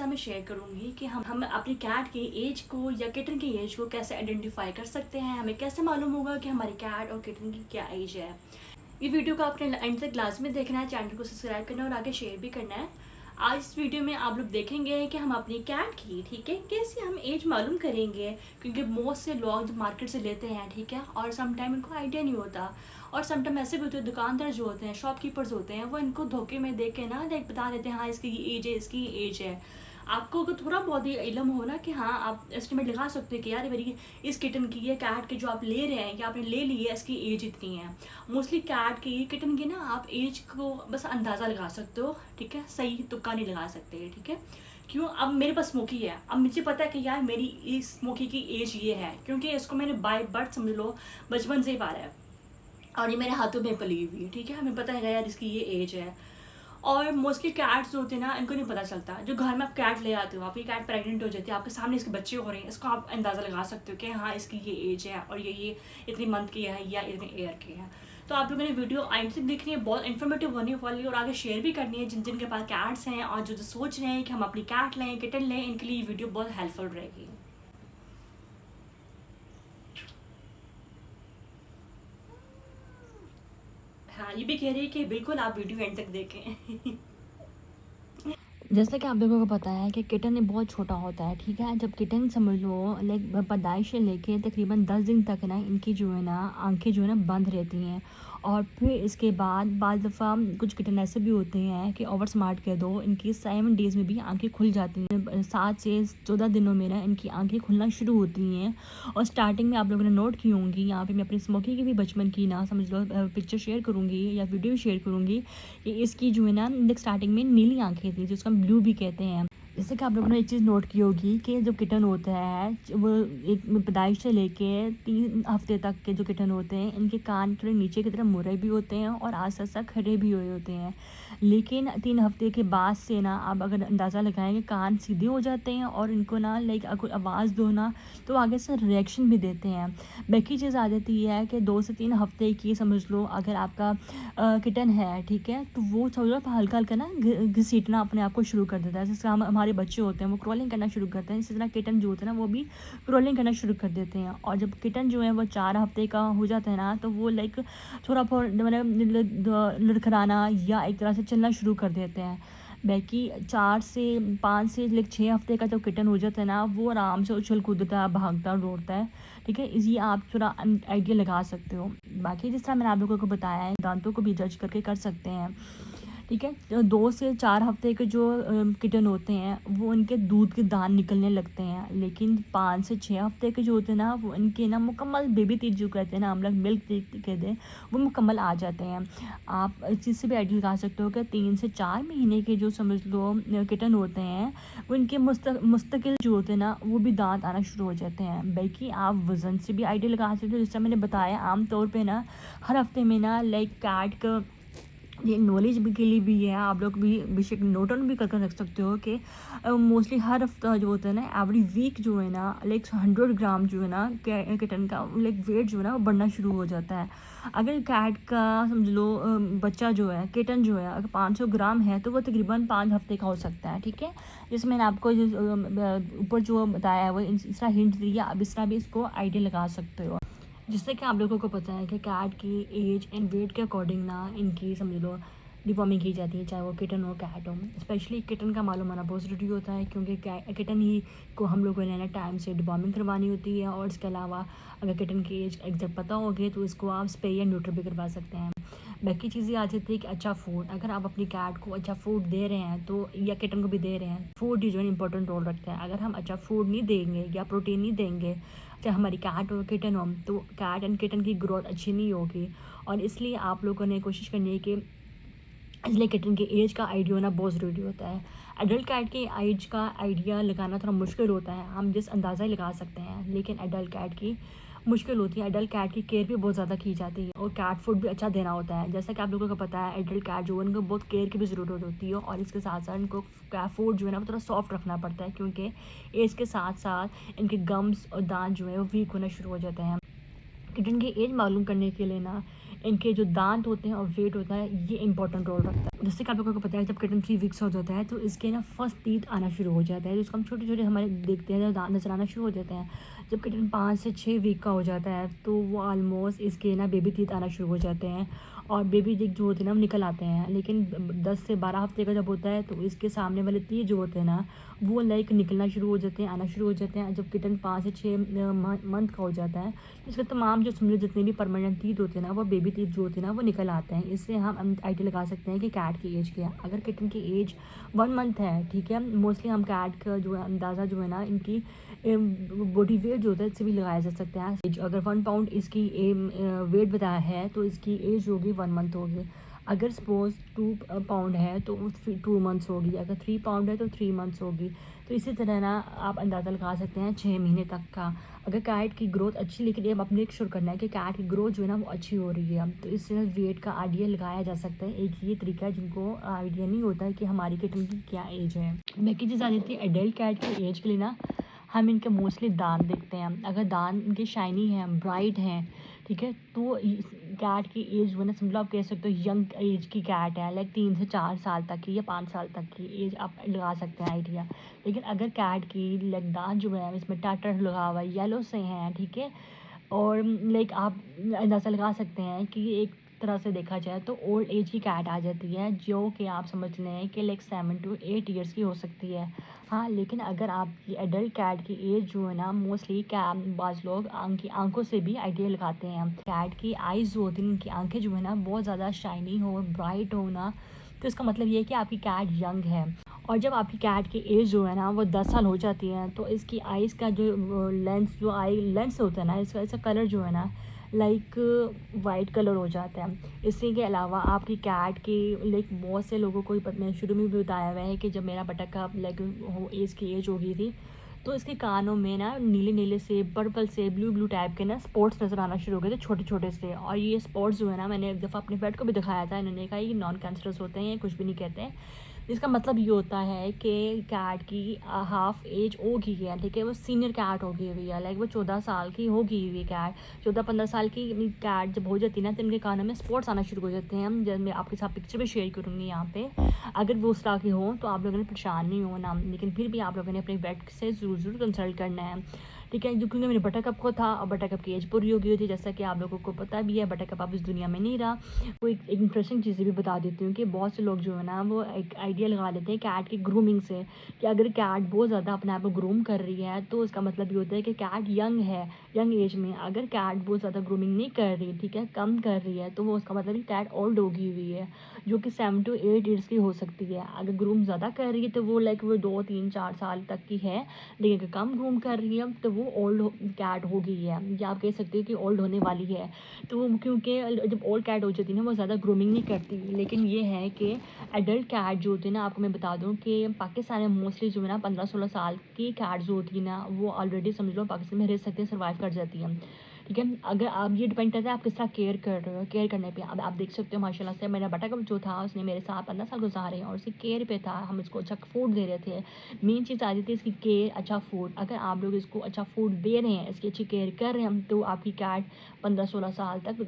साथ मैं शेयर करूँगी कि हम अपनी कैट की एज को या किटन की एज को कैसे आइडेंटिफाई कर सकते हैं। हमें कैसे मालूम होगा कि हमारी कैट और किटन की क्या एज है। ये वीडियो को आपने एंड तक लास्ट में देखना है, चैनल को सब्सक्राइब करना है और आगे शेयर भी करना है। आज इस वीडियो में आप लोग देखेंगे कि हम अपनी कैट की, ठीक है, कैसे हम एज मालूम करेंगे, क्योंकि मोस्ट से लोग मार्केट से लेते हैं, ठीक है, और समटाइम इनको आइडिया नहीं होता। और समटाइम ऐसे भी होते हैं, दुकानदार जो होते हैं, शॉपकीपर्स होते हैं, वो इनको धोखे में देख के ना लाइक बता देते हैं हाँ इसकी ये एज है, इसकी ये एज है। आपको अगर थोड़ा बहुत ही इल्म हो ना कि हाँ आप एस्टिमेट लगा सकते हैं कि यार मेरी इस किटन की, ये कैट की जो आप ले रहे हैं या आपने ले ली है, इसकी एज इतनी है। मोस्टली कैट की, किटन की ना आप एज को बस अंदाज़ा लगा सकते हो, ठीक है, सही तुक्का नहीं लगा सकते, ठीक है। क्यों? अब मेरे पास स्मोकी है, अब मुझे पता है कि यार मेरी इस स्मोकी की एज ये है, क्योंकि इसको मैंने बाय बर्थ समझ लो बचपन से ही पाला है और ये मेरे हाथों में पली हुई है, ठीक है। हमें पता है यार इसकी ये एज है। और मोस्टली कैट्स होते हैं ना, इनको नहीं पता चलता। जो घर में आप कैट ले आते हो, आपकी कैट प्रेग्नेंट हो जाती है, आपके सामने इसके बच्चे हो रहे हैं, इसको आप अंदाज़ा लगा सकते हो कि हाँ इसकी ये एज है और ये इतनी मंथ की है या इतने ईयर की है। तो आप लोगों ने वीडियो एंड तक देखनी है, बहुत इन्फॉर्मेटिव होने वाली है और आगे शेयर भी करनी है जिन जिनके पास कैट्स हैं और जो सोच रहे हैं कि हम अपनी कैट लें, किटन लें, इनके लिए ये वीडियो बहुत हेल्पफुल रहेगी। हाँ, ये भी कह रही है कि बिल्कुल आप वीडियो एंड तक देखें। जैसा कि आप लोगों को पता है कि किटन बहुत छोटा होता है, ठीक है। जब किटन समझ लो लाइक पैदाइश से लेके तकरीबन 10 दिन तक ना इनकी जो है ना आंखें जो है ना बंद रहती हैं। और फिर इसके बाद बाज़ दफ़ा कुछ किटन ऐसे भी होते हैं कि ओवर स्मार्ट कह दो, इनकी 7 डेज़ में भी आंखें खुल जाती हैं। 7 से 14 दिनों में ना इनकी आंखें खुलना शुरू होती हैं। और स्टार्टिंग में आप लोगों ने नोट की होंगी, यहाँ पे मैं अपनी स्मोकी की भी बचपन की ना समझ लो पिक्चर शेयर करूँगी या वीडियो भी शेयर करूँगी कि इसकी जो है ना स्टार्टिंग में नीली आंखें थी, जिसको हम ब्लू भी कहते हैं। जैसे कि आप लोगों ने एक चीज़ नोट की होगी कि जो किटन होता है वो एक पैदाइश से लेके 3 हफ्ते तक के जो किटन होते हैं, इनके कान थोड़े नीचे की तरफ मुड़े भी होते हैं और आस-पास खड़े भी हुए होते हैं। लेकिन 3 हफ्ते के बाद से ना आप अगर अंदाज़ा लगाएंगे कान सीधे हो जाते हैं और इनको ना लाइक अगर आवाज़ दो ना तो आगे से रिएक्शन भी देते हैं। बाकी चीज़ आ जाती है कि 2 से 3 हफ्ते की समझ लो अगर आपका किटन है, ठीक है, तो वो समझ लो हल्का-हल्का ना घसीटना अपने आप को शुरू कर देता है। जैसे हमारे बच्चे होते हैं वो क्रॉलिंग करना शुरू करते हैं, इसी तरह किटन जो होते हैं ना वो भी क्रॉलिंग करना शुरू कर देते हैं। और जब किटन जो है वो 4 हफ्ते का हो जाता है ना तो वो लाइक थोड़ा बहुत मतलब लड़खड़ाना या एक तरह से चलना शुरू कर देते हैं। बाकी 4 से 5 से लाइक 6 हफ्ते का जब किटन हो जाता है ना वो आराम से उछल कूदता है, भागता दौड़ता है, ठीक है। इसी आप थोड़ा आइडिया लगा सकते हो। बाकी जिस तरह मैंने आप लोगों को बताया है, दांतों को भी जज करके कर सकते हैं, ठीक है। तो 2 से 4 हफ्ते के जो किटन होते हैं वो उनके दूध के दांत निकलने लगते हैं। लेकिन 5 से 6 हफ्ते के जो होते हैं ना वो इनके ना मुकम्मल बेबी टीथ जो कहते हैं ना, हम लोग मिल्क टीथ कहते हैं, वो मुकम्मल आ जाते हैं। आप इस चीज़ से भी आइडिया लगा सकते हो कि 3 से 4 महीने के जो समझ लो किटन होते हैं वो इनके मुस्तकिल जो होते हैं ना वो भी दांत आना शुरू हो जाते हैं। बाकी आप वज़न से भी आइडिया लगा सकते हो। जैसे मैंने बताया आम तौर पे ना हर हफ्ते में ना लाइक कैट का ये नॉलेज भी के लिए भी है, आप लोग भी बेशक नोट डाउन भी करके रख सकते हो कि मोस्टली हर हफ्ता जो होता है ना एवरी वीक जो है ना लाइक 100 ग्राम जो है ना किटन का लाइक वेट जो है ना वो बढ़ना शुरू हो जाता है। अगर कैट का समझ लो बच्चा जो है किटन जो है अगर 500 ग्राम है तो वो तकरीबन 5 हफ्ते का हो सकता है, ठीक है। जैसे मैंने आपको ऊपर जो बताया है वो इस तरह हिंट दिया, अब इस तरह भी इसको आइडिया लगा सकते हो। जिससे कि आप लोगों को पता है कि कैट की एज एंड वेट के अकॉर्डिंग ना इनकी समझ लो डिवॉर्मिंग की जाती है, चाहे वो किटन हो कैट हो। स्पेशली किटन का मालूम होना बहुत ज़रूरी होता है क्योंकि किटन ही को हम लोगों ने ना टाइम से डिवॉर्मिंग करवानी होती है। और इसके अलावा अगर किटन की एज एग्जैक्ट पता होगी तो इसको आप स्पे या न्यूट्र भी करवा सकते हैं। बाकी चीज़ें आ जाती है कि अच्छा फूड, अगर आप अपनी कैट को अच्छा फूड दे रहे हैं तो या किटन को भी दे रहे हैं, फूड ही जो है इंपॉर्टेंट रोल रखता है। अगर हम अच्छा फूड नहीं देंगे या प्रोटीन नहीं देंगे चाहे हमारी कैट हो किटन हो तो कैट एंड किटन की ग्रोथ अच्छी नहीं होगी। और इसलिए आप लोगों ने कोशिश करनी है कि इसलिए किटन की एज का आइडिया होना बहुत ज़रूरी होता है। एडल्ट कैट की एज का आइडिया लगाना थोड़ा मुश्किल होता है, हम जिस अंदाज़ा ही लगा सकते हैं, लेकिन एडल्ट कैट की मुश्किल होती है। एडल्ट कैट की केयर भी बहुत ज़्यादा की जाती है और कैट फूड भी अच्छा देना होता है। जैसा कि आप लोगों को पता है एडल्ट कैट जो है उनको बहुत केयर की भी ज़रूरत होती है और इसके साथ साथ इनको कैट फूड जो है ना वो थोड़ा सॉफ्ट रखना पड़ता है क्योंकि एज के साथ साथ इनके गम्स और दांत जो है वो वीक होना शुरू हो जाते हैं। किटन की एज मालूम करने के लिए ना इनके जो दांत होते हैं और वेट होता है, ये इंपॉर्टेंट रोल रखता है। जैसे कि आप लोगों को पता है, जब किटन 3 वीक्स हो जाता है तो इसके ना फर्स्ट टीथ आना शुरू हो जाता है, जिसको हम छोटे छोटे हमारे देखते हैं, दांत नजर आना शुरू हो जाते हैं। जब किटन 5 से 6 वीक का हो जाता है तो वो ऑलमोस्ट इसके ना बेबी टीथ आना शुरू हो जाते हैं, और बेबी टीथ जो होते हैं ना वो निकल आते हैं। लेकिन 10 से 12 हफ्ते का जब होता है तो इसके सामने वाले टीथ जो होते हैं ना वो लाइक निकलना शुरू हो जाते हैं, आना शुरू हो जाते हैं। जब किटन 5 से 6 मंथ का हो जाता है तो इसके तमाम जो समझो जितने भी परमानेंट टीथ होते हैं ना, वो बेबी टीथ जो होते हैं ना वो निकल आते हैं। इससे हम आइडिया लगा सकते हैं कि कैट की एज क्या है। अगर किटन की एज 1 मंथ है, ठीक है, मोस्टली हम कैट का जो है अंदाज़ा जो है ना इनकी बॉडी वेट जो होता है इससे भी लगाया जा सकता है। अगर 1 पाउंड इसकी वेट बताया है तो इसकी एज होगी 1 मंथ होगी। अगर सपोज 2 पाउंड है तो 2 मंथ्स होगी। अगर 3 पाउंड है तो 3 मंथ्स होगी। तो इसी तरह ना आप अंदाज़ा लगा सकते हैं 6 महीने तक का। अगर कैट की ग्रोथ अच्छी, लेकिन ये अब मेक श्योर करना है कि कैट की ग्रोथ जो है ना वो अच्छी हो रही है, तो इससे वेट का आइडिया लगाया जा सकता है। एक ये तरीका है जिनको आइडिया नहीं होता है कि हमारी किटन की क्या एज है। बाकी चीज़ आ जाती है एडल्ट कैट की एज के लिए ना, हम इनके मोस्टली दांत देखते हैं। अगर दांत इनके शाइनी हैं, ब्राइट हैं, ठीक है, तो कैट की एज वो ना समझ लो आप कह सकते हो यंग एज की कैट है, लाइक 3 से 4 साल तक की या 5 साल तक की एज आप लगा सकते हैं आइडिया। लेकिन अगर कैट की लाइक दांत जो है इसमें टाटर लगा हुआ है, येलो से हैं, ठीक है, और लाइक आप अंदाज़ा लगा सकते हैं कि एक तरह से देखा जाए तो ओल्ड एज की कैट आ जाती है, जो कि आप समझ लें कि लाइक 7 to 8 ईयर्स की हो सकती है। हाँ, लेकिन अगर आपकी एडल्ट कैट की एज जो है ना, मोस्टली क्या बाज़ लोग की आंखों से भी आइडिया लगाते हैं। कैट की आइज़ जो होती हैं, उनकी आंखें जो है ना बहुत ज़्यादा शाइनी हो, ब्राइट हो ना, तो इसका मतलब ये है कि आपकी कैट यंग है। और जब आपकी कैट की एज जो है ना वो 10 साल हो जाती है तो इसकी आइज़ का जो लेंस, जो आई लेंस होता है ना, इसका कलर जो है ना लाइक वाइट कलर हो जाता है। इसी के अलावा आपकी कैट की लाइक बहुत से लोगों को मैंने शुरू में भी बताया हुआ है कि जब मेरा बटक का लाइक इसकी एज हो गई थी तो इसके कानों में ना नीले नीले से, पर्पल से, ब्लू ब्लू टाइप के ना स्पॉट्स नज़र आना शुरू हो गए थे, छोटे छोटे से। और ये स्पॉट्स जो है ना, मैंने एक दफ़ा अपने पेट को भी दिखाया था, इन्होंने कहा ये नॉन कैंसरस होते हैं, ये कुछ भी नहीं कहते हैं। इसका मतलब ये होता है कि कैट की हाफ एज हो गई है, ठीक है, वो सीनियर कैट हो गई हुई है, लाइक वो 14 साल की हो गई हुई कैट। 14-15 साल की कैट जब हो जाती है ना तो इनके कानों में स्पॉट्स आना शुरू हो जाते हैं। जब मैं आपके साथ पिक्चर भी शेयर करूँगी यहाँ पे, अगर वो उस तरह की हो तो आप लोगों ने परेशान नहीं होना, लेकिन फिर भी आप लोगों ने अपने वेट से ज़रूर कंसल्ट करना है, ठीक है। जो क्योंकि मेरे बटरकप को था और बटरकप की एज पूरी हो गई थी, जैसा कि आप लोगों को पता भी है बटरकप अब इस दुनिया में नहीं रहा। वो एक इंटरेस्टिंग चीज़ें भी बता देती हूँ कि बहुत से लोग जो है ना वो एक आइडिया लगा लेते हैं कैट की ग्रूमिंग से, कि अगर कैट बहुत ज़्यादा अपने आप को ग्रूम कर रही है तो उसका मतलब ये होता है कि कैट यंग है, यंग एज में। अगर कैट बहुत ज़्यादा ग्रूमिंग नहीं कर रही, ठीक है, कम कर रही है, तो वो उसका मतलब कैट ओल्ड होगी हुई है, जो कि 7 to 8 ईयर्स की हो सकती है। अगर ग्रूम ज़्यादा कर रही है तो वो लाइक वो 2-3-4 साल तक की है, लेकिन अगर कम ग्रूम कर रही है तो वो ओल्ड कैट हो गई है, या आप कह सकते हो कि ओल्ड होने वाली है। तो वो क्योंकि जब ओल्ड कैट हो जाती है ना वो ज़्यादा ग्रूमिंग नहीं करती। लेकिन ये है कि एडल्ट कैट जो होती है ना, आपको मैं बता दूँ कि पाकिस्तान में मोस्टली जो है ना 15-16 साल की कैट जो होती है ना वो ऑलरेडी समझ लो पाकिस्तान में रह सकती है, सर्वाइव कर जाती है, ठीक है। अगर आप ये डिपेंड करता है आप किस तरह केयर कर रहे हो, केयर करने पे। अब आप देख सकते हो माशाल्लाह से मेरा बटक जो था उसने मेरे साथ 15 साल गुजारे हैं और उसकी केयर पे था, हम इसको अच्छा फूड दे रहे थे। मेन चीज़ आ रही थी इसकी केयर, अच्छा फूड। अगर आप लोग इसको अच्छा फूड दे रहे हैं, इसकी अच्छी केयर कर रहे हैं, तो आपकी कैट 15-16 साल तक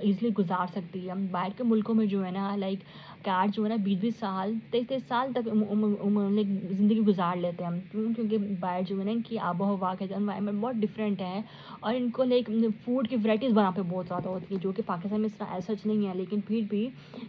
ईज़िली गुजार सकती है। बाहर के मुल्कों में जो है ना लाइक कैट जो है ना 20-20 साल, 23-23 साल तक लाइक ज़िंदगी गुजार लेते हैं। क्यों? क्योंकि बाहर जो है ना इनकी आबो हवा का एनवायरनमेंट बहुत डिफरेंट है, और इनको लाइक फूड की वैराइटीज़ वहाँ पे बहुत ज़्यादा होती है, जो कि पाकिस्तान में इस तरह ऐसा नहीं है, लेकिन फिर भी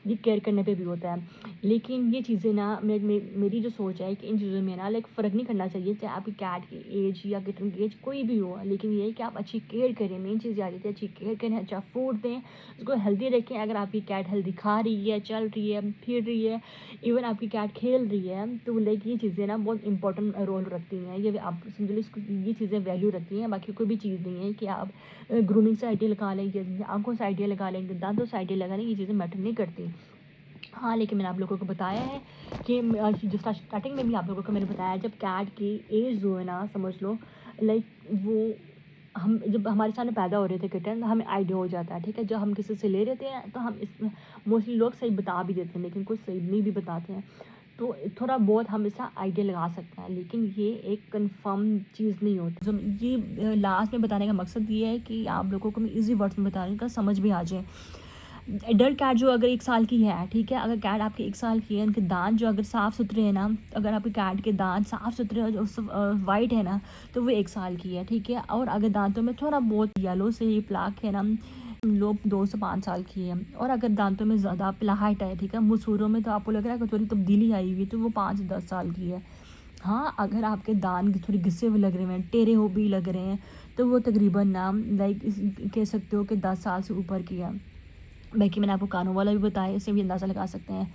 ये केयर करने पे भी होता है। लेकिन ये चीज़ें ना मेरी जो सोच है कि इन चीज़ों में ना लाइक फ़र्क नहीं करना चाहिए, चाहे आपकी कैट की एज या किटन की एज कोई भी हो, लेकिन ये है कि आप अच्छी केयर करें। मेन चीज़ याद है अच्छी केयर करें, अच्छा फूड दें, उसको हेल्दी रखें। अगर आपकी कैट हेल्दी खा रही है, चल रही है, फिर रही है, इवन आपकी कैट खेल रही है, तो लाइक ये चीज़ें ना बहुत इंपॉर्टेंट रोल रखती हैं। ये आप समझ लो इसको, ये चीज़ें वैल्यू रखती हैं, बाकी कोई भी चीज़ नहीं है कि आप ग्रूमिंग से आइडिया लगा लें, आंखों से आइडिया लगा लें, दांतों से आइडिया लगा लें, ये चीज़ें मैटर नहीं करती। हाँ, लेकिन मैंने आप लोगों को बताया है कि जो स्टार्टिंग में भी आप लोगों को मैंने बताया, जब कैट की एज जो है ना समझ लो लाइक वो हम जब हमारे सामने पैदा हो रहे थे किटन, हमें आइडिया हो जाता है, ठीक है। जब हम किसी से ले लेते हैं तो हम इसमें मोस्टली लोग सही बता भी देते हैं, लेकिन कुछ सही नहीं भी बताते हैं। तो थोड़ा बहुत हम इसका आइडिया लगा सकते हैं, लेकिन ये एक कंफर्म चीज़ नहीं होती। जो ये लास्ट में बताने का मकसद ये है कि आप लोगों को मैं ईजी वर्ड्स में बता रही हूँ, समझ भी आ जाए। एडल्ट कैट जो अगर 1 साल की है, ठीक है, अगर कैट आपकी 1 साल की है, उनके दाँत जो अगर साफ़-सुथरे हैं ना, अगर आपके कैट के दाँत साफ़-सुथरे और वाइट है ना, तो वो 1 साल की है, ठीक है। और अगर दाँतों में थोड़ा बहुत येलो से ही प्लाक है ना, लोग 2 से 5 साल की है। और अगर दाँतों में ज़्यादा पिलाहट है, ठीक है, मुँह-सुरों में तो आपको लग रहा है कि थोड़ी तब्दीली आई हुई है, तो वो 5 से 10 साल की है। हाँ, अगर आपके दाँत थोड़े घिसे हुए लग रहे हैं, टेढ़े हो भी लग रहे हैं, तो वो तकरीबन ना लाइक कह सकते हो कि 10 साल से ऊपर की है। बाकी मैंने आपको कानों वाला भी बताया, इससे भी अंदाज़ा लगा सकते हैं।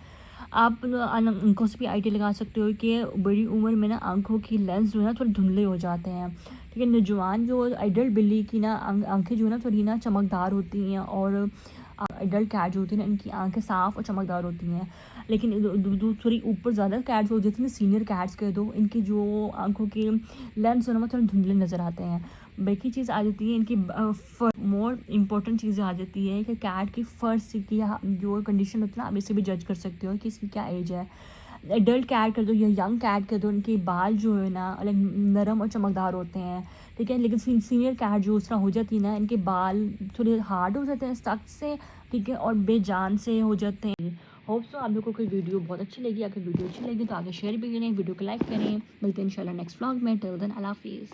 आप आँखों से भी आइडिया लगा सकते हो कि बड़ी उम्र में ना आँखों की लेंस जो है ना थोड़े धुंधले हो जाते हैं, ठीक है। नौजवान जो एडल्ट बिल्ली की ना आँखें जो है ना थोड़ी ना चमकदार होती हैं, और एडल्ट कैट जो होती है ना, इनकी आँखें साफ़ और चमकदार होती हैं। लेकिन थोड़ी ऊपर ज़्यादा कैट्स हो जाती हैं, सीनियर कैट्स कह दो, इनकी जो आँखों की लेंस है ना वो थोड़े धुंधले नज़र आते हैं। बाकी चीज़ आ जाती है इनकी मोर इम्पोर्टेंट चीज़ आ जाती है कि कैट की फर्स की जो कंडीशन होती है ना, आप इससे भी जज कर सकते हो कि इसकी क्या एज है। एडल्ट कैट कर दो या यंग कैट कर दो, इनके बाल जो है ना अलग नरम और चमकदार होते हैं, ठीक है। लेकिन सीनियर कैट जो उस तरह हो जाती है ना, इनके बाल थोड़े हार्ड हो जाते हैं सख्त से, ठीक है, और बेजान से हो जाते हैं। होप सो आप लोगों को वीडियो बहुत अच्छी लगी। अगर वीडियो अच्छी लगी तो आगे शेयर भी करें, वीडियो को लाइक करें। मिलते हैं इंशाल्लाह नेक्स्ट व्लॉग में। टिल देन अल्लाह हाफिज़।